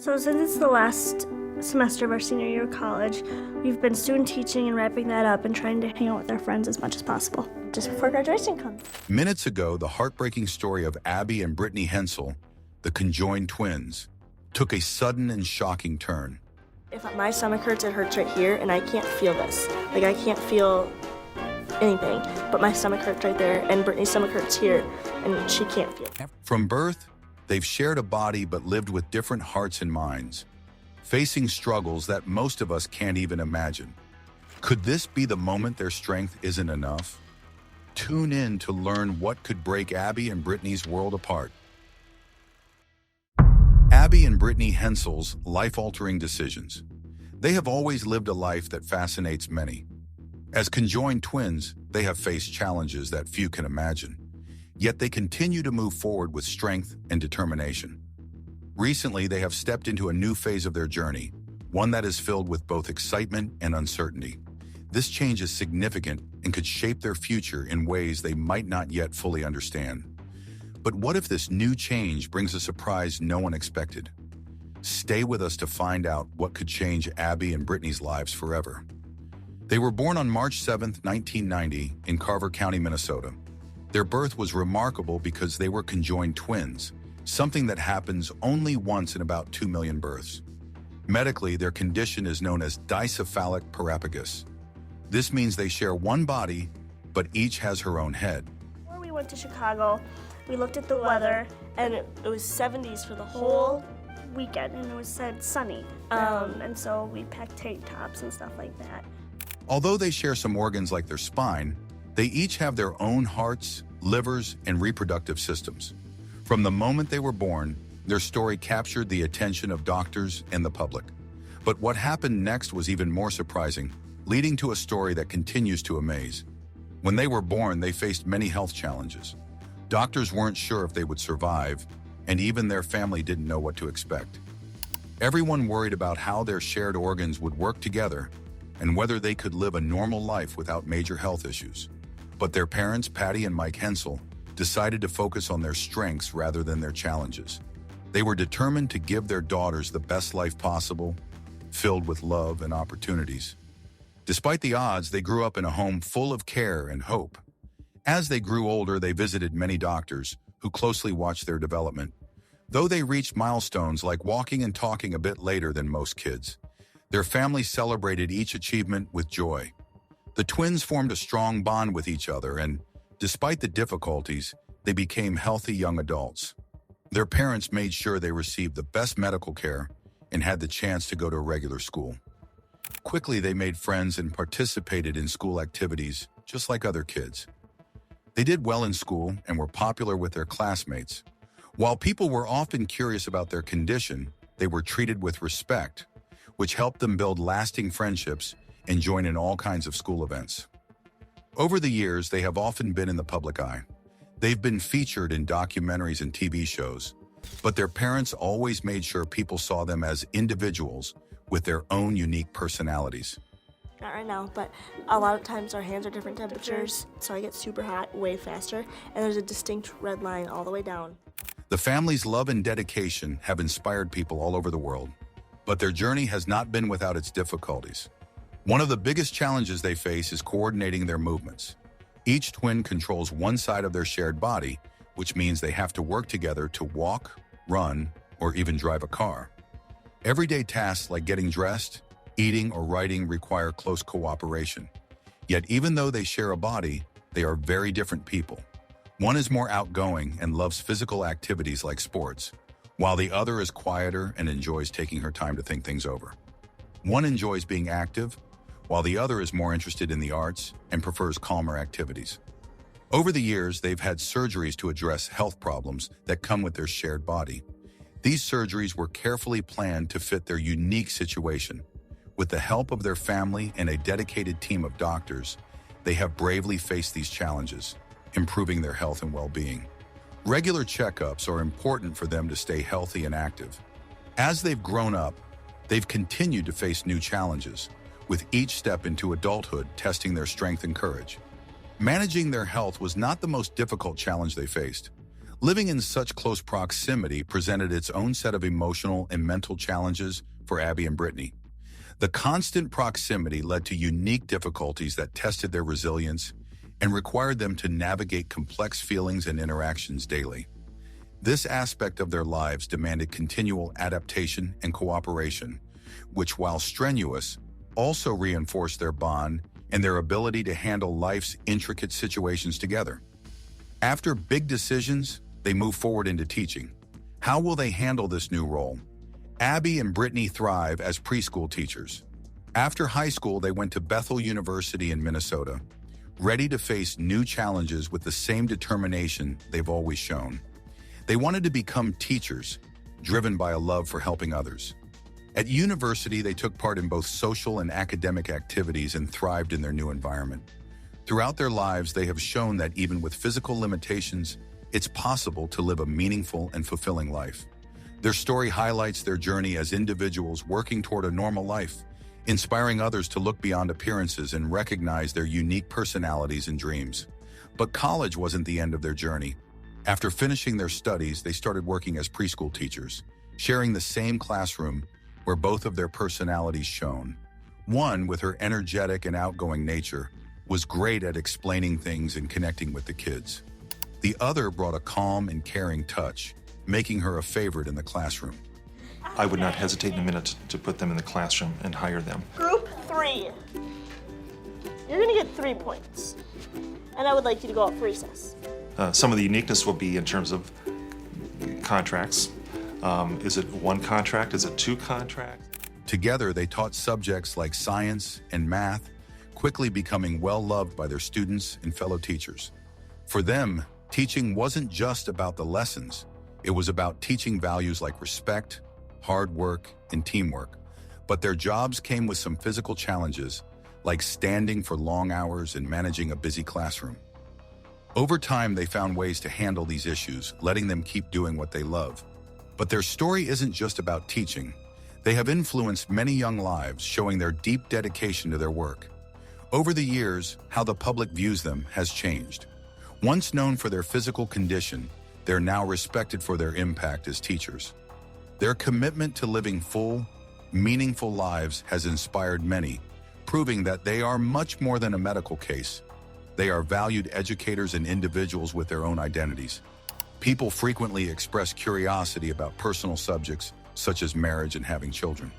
So since it's the last semester of our senior year of college, we've been student teaching and wrapping that up and trying to hang out with our friends as much as possible, just before graduation comes. Minutes ago, the heartbreaking story of Abby and Brittany Hensel, the conjoined twins, took a sudden and shocking turn. If my stomach hurts, it hurts right here, and I can't feel this. Like, I can't feel anything, but my stomach hurts right there, and Brittany's stomach hurts here, and she can't feel it. From birth, they've shared a body but lived with different hearts and minds, facing struggles that most of us can't even imagine. Could this be the moment their strength isn't enough? Tune in to learn what could break Abby and Brittany's world apart. Abby and Brittany Hensel's life-altering decisions. They have always lived a life that fascinates many. As conjoined twins, they have faced challenges that few can imagine, yet they continue to move forward with strength and determination. Recently, they have stepped into a new phase of their journey, one that is filled with both excitement and uncertainty. This change is significant and could shape their future in ways they might not yet fully understand. But what if this new change brings a surprise no one expected? Stay with us to find out what could change Abby and Brittany's lives forever. They were born on March 7, 1990, in Carver County, Minnesota. Their birth was remarkable because they were conjoined twins, something that happens only once in about 2 million births. Medically, their condition is known as dicephalic parapagus. This means they share one body, but each has her own head. Before we went to Chicago, we looked at the weather, And it was 70s for the whole. weekend, and it said sunny. And so we packed tank tops and stuff like that. Although they share some organs like their spine, they each have their own hearts, livers, and reproductive systems. From the moment they were born, their story captured the attention of doctors and the public. But what happened next was even more surprising, leading to a story that continues to amaze. When they were born, they faced many health challenges. Doctors weren't sure if they would survive, and even their family didn't know what to expect. Everyone worried about how their shared organs would work together and whether they could live a normal life without major health issues. But their parents, Patty and Mike Hensel, decided to focus on their strengths rather than their challenges. They were determined to give their daughters the best life possible, filled with love and opportunities. Despite the odds, they grew up in a home full of care and hope. As they grew older, they visited many doctors who closely watched their development. Though they reached milestones like walking and talking a bit later than most kids, their families celebrated each achievement with joy. The twins formed a strong bond with each other, and despite the difficulties, they became healthy young adults. Their parents made sure they received the best medical care and had the chance to go to regular school. Quickly, they made friends and participated in school activities, just like other kids. They did well in school and were popular with their classmates. While people were often curious about their condition, they were treated with respect, which helped them build lasting friendships and join in all kinds of school events. Over the years, they have often been in the public eye. They've been featured in documentaries and TV shows, but their parents always made sure people saw them as individuals with their own unique personalities. Not right now, but a lot of times our hands are different temperatures, so I get super hot way faster, and there's a distinct red line all the way down. The family's love and dedication have inspired people all over the world, but their journey has not been without its difficulties. One of the biggest challenges they face is coordinating their movements. Each twin controls one side of their shared body, which means they have to work together to walk, run, or even drive a car. Everyday tasks like getting dressed, eating, or writing require close cooperation. Yet even though they share a body, they are very different people. One is more outgoing and loves physical activities like sports, while the other is quieter and enjoys taking her time to think things over. One enjoys being active, while the other is more interested in the arts and prefers calmer activities. Over the years, they've had surgeries to address health problems that come with their shared body. These surgeries were carefully planned to fit their unique situation. With the help of their family and a dedicated team of doctors, they have bravely faced these challenges, improving their health and well-being. Regular checkups are important for them to stay healthy and active. As they've grown up, they've continued to face new challenges, with each step into adulthood testing their strength and courage. Managing their health was not the most difficult challenge they faced. Living in such close proximity presented its own set of emotional and mental challenges for Abby and Brittany. The constant proximity led to unique difficulties that tested their resilience and required them to navigate complex feelings and interactions daily. This aspect of their lives demanded continual adaptation and cooperation, which, while strenuous, also reinforced their bond and their ability to handle life's intricate situations together. After big decisions, they move forward into teaching. How will they handle this new role? Abby and Brittany thrive as preschool teachers. After high school, they went to Bethel University in Minnesota, ready to face new challenges with the same determination they've always shown. They wanted to become teachers, driven by a love for helping others. At university, they took part in both social and academic activities and thrived in their new environment. Throughout their lives, they have shown that even with physical limitations, it's possible to live a meaningful and fulfilling life. Their story highlights their journey as individuals working toward a normal life, inspiring others to look beyond appearances and recognize their unique personalities and dreams. But college wasn't the end of their journey. After finishing their studies, they started working as preschool teachers, sharing the same classroom where both of their personalities shone. One, with her energetic and outgoing nature, was great at explaining things and connecting with the kids. The other brought a calm and caring touch, making her a favorite in the classroom. I would not hesitate in a minute to put them in the classroom and hire them. Group 3. You're gonna get 3 points. And I would like you to go out for recess. Some of the uniqueness will be in terms of contracts. Is it one contract? Is it 2 contracts? Together, they taught subjects like science and math, quickly becoming well-loved by their students and fellow teachers. For them, teaching wasn't just about the lessons. It was about teaching values like respect, hard work, and teamwork. But their jobs came with some physical challenges, like standing for long hours and managing a busy classroom. Over time, they found ways to handle these issues, letting them keep doing what they love. But their story isn't just about teaching. They have influenced many young lives, showing their deep dedication to their work. Over the years, how the public views them has changed. Once known for their physical condition, they're now respected for their impact as teachers. Their commitment to living full, meaningful lives has inspired many, proving that they are much more than a medical case. They are valued educators and individuals with their own identities. People frequently express curiosity about personal subjects, such as marriage and having children.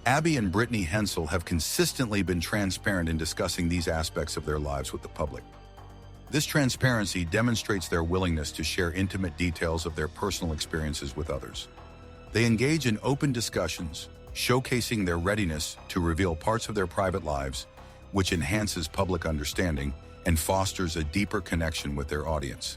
Abby and Brittany Hensel have consistently been transparent in discussing these aspects of their lives with the public. This transparency demonstrates their willingness to share intimate details of their personal experiences with others. They engage in open discussions, showcasing their readiness to reveal parts of their private lives, which enhances public understanding and fosters a deeper connection with their audience.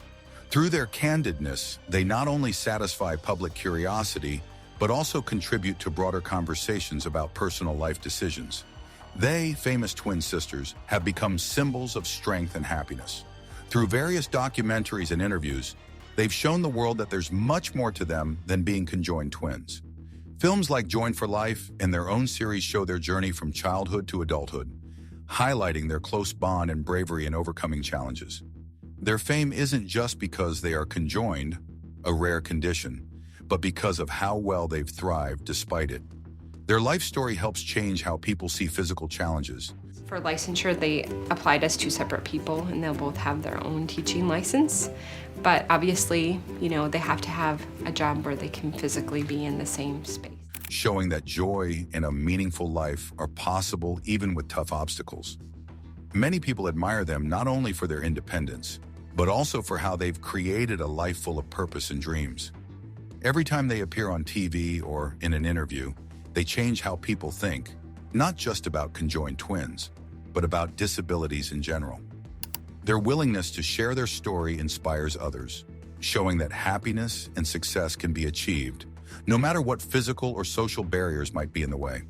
Through their candidness, they not only satisfy public curiosity, but also contribute to broader conversations about personal life decisions. They, famous twin sisters, have become symbols of strength and happiness. Through various documentaries and interviews, they've shown the world that there's much more to them than being conjoined twins. Films like Joined for Life and their own series show their journey from childhood to adulthood, highlighting their close bond and bravery in overcoming challenges. Their fame isn't just because they are conjoined, a rare condition, but because of how well they've thrived despite it. Their life story helps change how people see physical challenges. For licensure, they applied as 2 separate people, and they'll both have their own teaching license. But obviously, they have to have a job where they can physically be in the same space. Showing that joy and a meaningful life are possible even with tough obstacles. Many people admire them not only for their independence, but also for how they've created a life full of purpose and dreams. Every time they appear on TV or in an interview, they change how people think, not just about conjoined twins, but about disabilities in general. Their willingness to share their story inspires others, showing that happiness and success can be achieved, no matter what physical or social barriers might be in the way.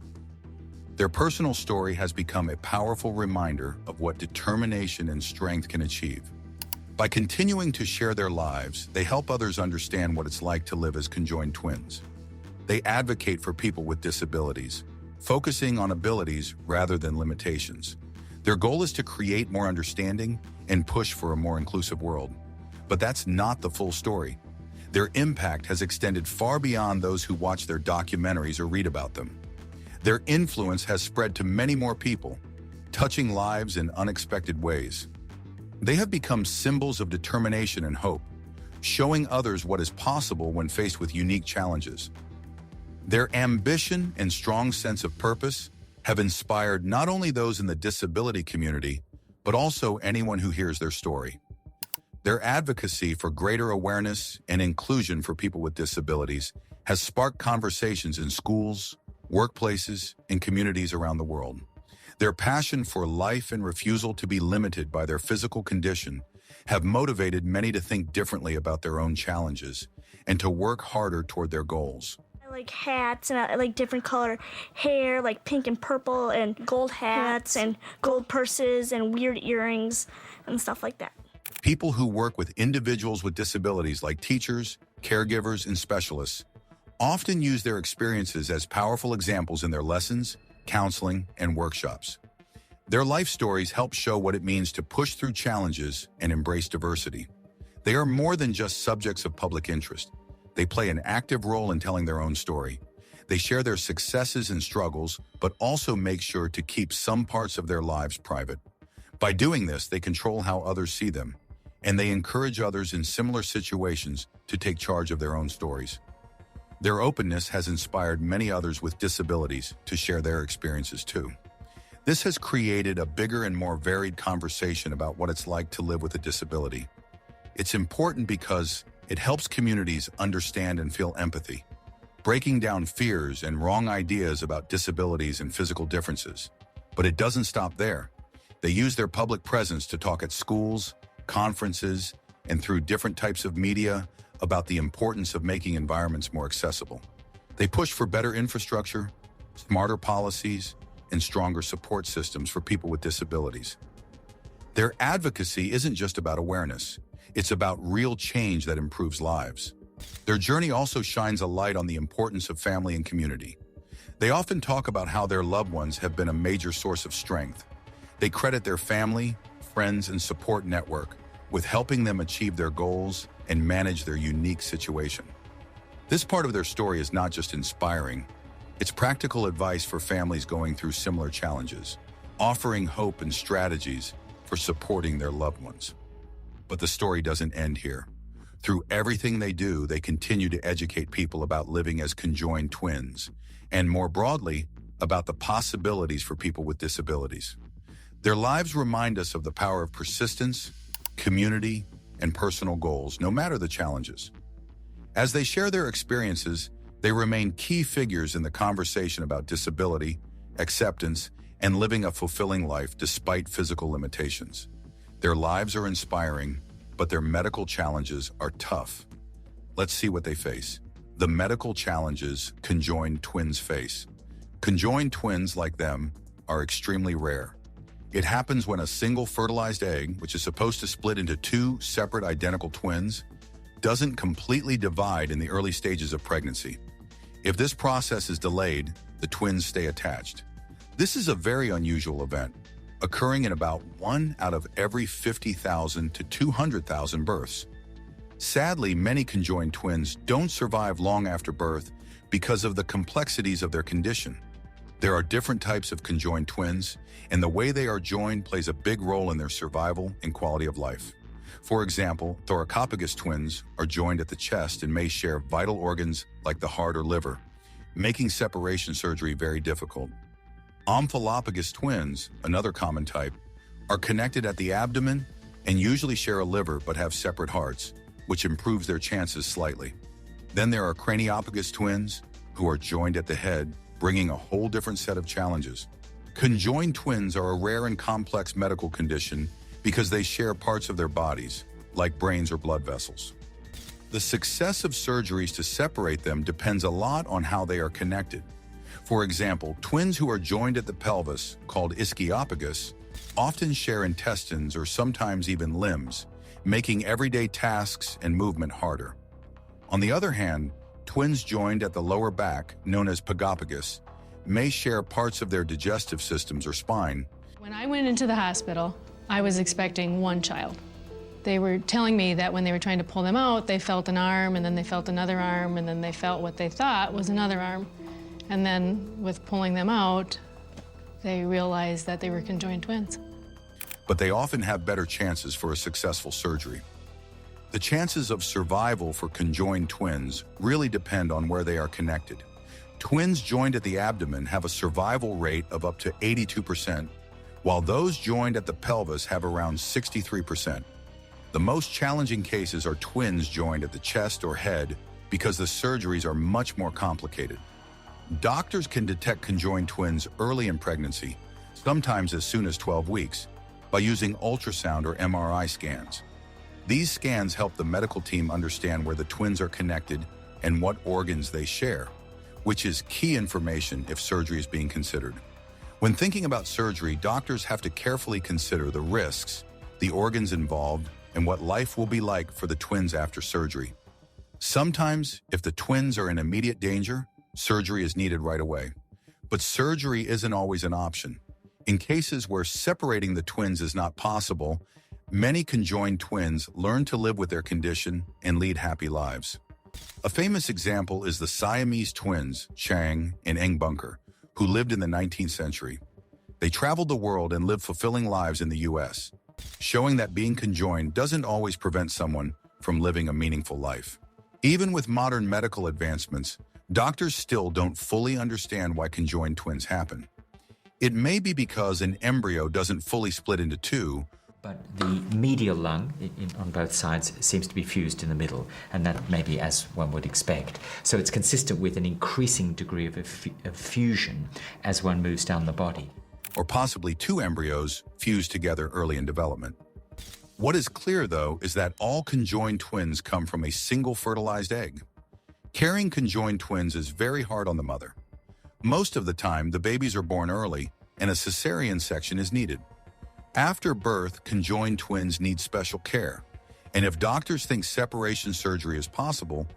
Their personal story has become a powerful reminder of what determination and strength can achieve. By continuing to share their lives, they help others understand what it's like to live as conjoined twins. They advocate for people with disabilities, focusing on abilities rather than limitations. Their goal is to create more understanding and push for a more inclusive world. But that's not the full story. Their impact has extended far beyond those who watch their documentaries or read about them. Their influence has spread to many more people, touching lives in unexpected ways. They have become symbols of determination and hope, showing others what is possible when faced with unique challenges. Their ambition and strong sense of purpose have inspired not only those in the disability community, but also anyone who hears their story. Their advocacy for greater awareness and inclusion for people with disabilities has sparked conversations in schools, workplaces, and communities around the world. Their passion for life and refusal to be limited by their physical condition have motivated many to think differently about their own challenges and to work harder toward their goals. I like hats, and I like different color hair, like pink and purple, and gold hats and gold purses and weird earrings and stuff like that. People who work with individuals with disabilities like teachers, caregivers, and specialists often use their experiences as powerful examples in their lessons, counseling, and workshops. Their life stories help show what it means to push through challenges and embrace diversity. They are more than just subjects of public interest. They play an active role in telling their own story. They share their successes and struggles, but also make sure to keep some parts of their lives private. By doing this, they control how others see them, and they encourage others in similar situations to take charge of their own stories. Their openness has inspired many others with disabilities to share their experiences too. This has created a bigger and more varied conversation about what it's like to live with a disability. It's important because it helps communities understand and feel empathy, breaking down fears and wrong ideas about disabilities and physical differences. But it doesn't stop there. They use their public presence to talk at schools, conferences, and through different types of media about the importance of making environments more accessible. They push for better infrastructure, smarter policies, and stronger support systems for people with disabilities. Their advocacy isn't just about awareness. It's about real change that improves lives. Their journey also shines a light on the importance of family and community. They often talk about how their loved ones have been a major source of strength. They credit their family, friends, and support network with helping them achieve their goals and manage their unique situation. This part of their story is not just inspiring, it's practical advice for families going through similar challenges, offering hope and strategies for supporting their loved ones. But the story doesn't end here. Through everything they do, they continue to educate people about living as conjoined twins, and more broadly, about the possibilities for people with disabilities. Their lives remind us of the power of persistence, community, and personal goals, no matter the challenges. As they share their experiences, they remain key figures in the conversation about disability, acceptance, and living a fulfilling life despite physical limitations. Their lives are inspiring, but their medical challenges are tough. Let's see what they face. The medical challenges conjoined twins face. Conjoined twins like them are extremely rare. It happens when a single fertilized egg, which is supposed to split into two separate identical twins, doesn't completely divide in the early stages of pregnancy. If this process is delayed, the twins stay attached. This is a very unusual event, occurring in about 1 out of every 50,000 to 200,000 births. Sadly, many conjoined twins don't survive long after birth because of the complexities of their condition. There are different types of conjoined twins, and the way they are joined plays a big role in their survival and quality of life. For example, thoracopagus twins are joined at the chest and may share vital organs like the heart or liver, making separation surgery very difficult. Omphalopagus twins, another common type, are connected at the abdomen and usually share a liver but have separate hearts, which improves their chances slightly. Then there are craniopagus twins, who are joined at the head, bringing a whole different set of challenges. Conjoined twins are a rare and complex medical condition because they share parts of their bodies, like brains or blood vessels. The success of surgeries to separate them depends a lot on how they are connected. For example, twins who are joined at the pelvis, called ischiopagus, often share intestines or sometimes even limbs, making everyday tasks and movement harder. On the other hand, twins joined at the lower back, known as pagopagus, may share parts of their digestive systems or spine. When I went into the hospital, I was expecting one child. They were telling me that when they were trying to pull them out, they felt an arm, and then they felt another arm, and then they felt what they thought was another arm. And then with pulling them out, they realized that they were conjoined twins. But they often have better chances for a successful surgery. The chances of survival for conjoined twins really depend on where they are connected. Twins joined at the abdomen have a survival rate of up to 82%, while those joined at the pelvis have around 63%. The most challenging cases are twins joined at the chest or head because the surgeries are much more complicated. Doctors can detect conjoined twins early in pregnancy, sometimes as soon as 12 weeks, by using ultrasound or MRI scans. These scans help the medical team understand where the twins are connected and what organs they share, which is key information if surgery is being considered. When thinking about surgery, doctors have to carefully consider the risks, the organs involved, and what life will be like for the twins after surgery. Sometimes, if the twins are in immediate danger, surgery is needed right away. But surgery isn't always an option. In cases where separating the twins is not possible, many conjoined twins learn to live with their condition and lead happy lives. A famous example is the Siamese twins, Chang and Eng Bunker, who lived in the 19th century. They traveled the world and lived fulfilling lives in the U.S., showing that being conjoined doesn't always prevent someone from living a meaningful life. Even with modern medical advancements, doctors still don't fully understand why conjoined twins happen. It may be because an embryo doesn't fully split into two, but the medial lung on both sides seems to be fused in the middle, and that may be as one would expect. So it's consistent with an increasing degree of fusion as one moves down the body. Or possibly two embryos fused together early in development. What is clear, though, is that all conjoined twins come from a single fertilized egg. Carrying conjoined twins is very hard on the mother. Most of the time, the babies are born early, and a cesarean section is needed. After birth, conjoined twins need special care, and if doctors think separation surgery is possible,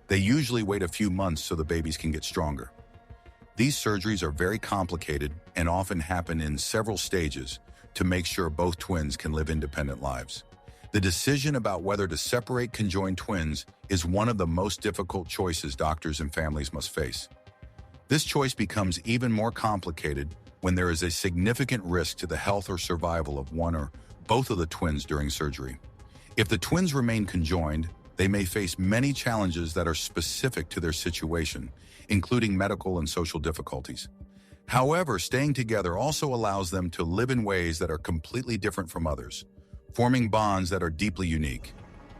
they usually wait a few months so the babies can get stronger. These surgeries are very complicated and often happen in several stages to make sure both twins can live independent lives. The decision about whether to separate conjoined twins is one of the most difficult choices doctors and families must face. This choice becomes even more complicated when there is a significant risk to the health or survival of one or both of the twins during surgery. If the twins remain conjoined, they may face many challenges that are specific to their situation, including medical and social difficulties. However, staying together also allows them to live in ways that are completely different from others, forming bonds that are deeply unique.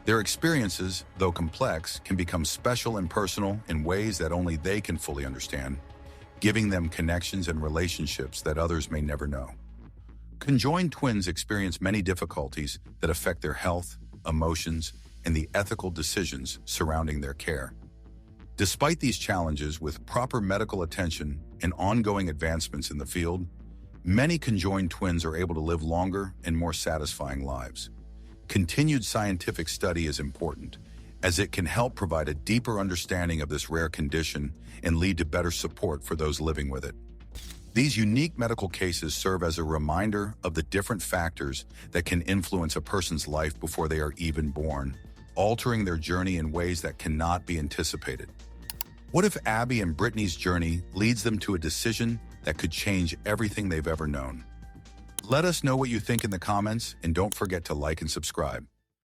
Their experiences, though complex, can become special and personal in ways that only they can fully understand, giving them connections and relationships that others may never know. Conjoined twins experience many difficulties that affect their health, emotions, and the ethical decisions surrounding their care. Despite these challenges, with proper medical attention and ongoing advancements in the field, many conjoined twins are able to live longer and more satisfying lives. Continued scientific study is important, as it can help provide a deeper understanding of this rare condition and lead to better support for those living with it. These unique medical cases serve as a reminder of the different factors that can influence a person's life before they are even born, altering their journey in ways that cannot be anticipated. What if Abby and Brittany's journey leads them to a decision that could change everything they've ever known? Let us know what you think in the comments, and don't forget to like and subscribe.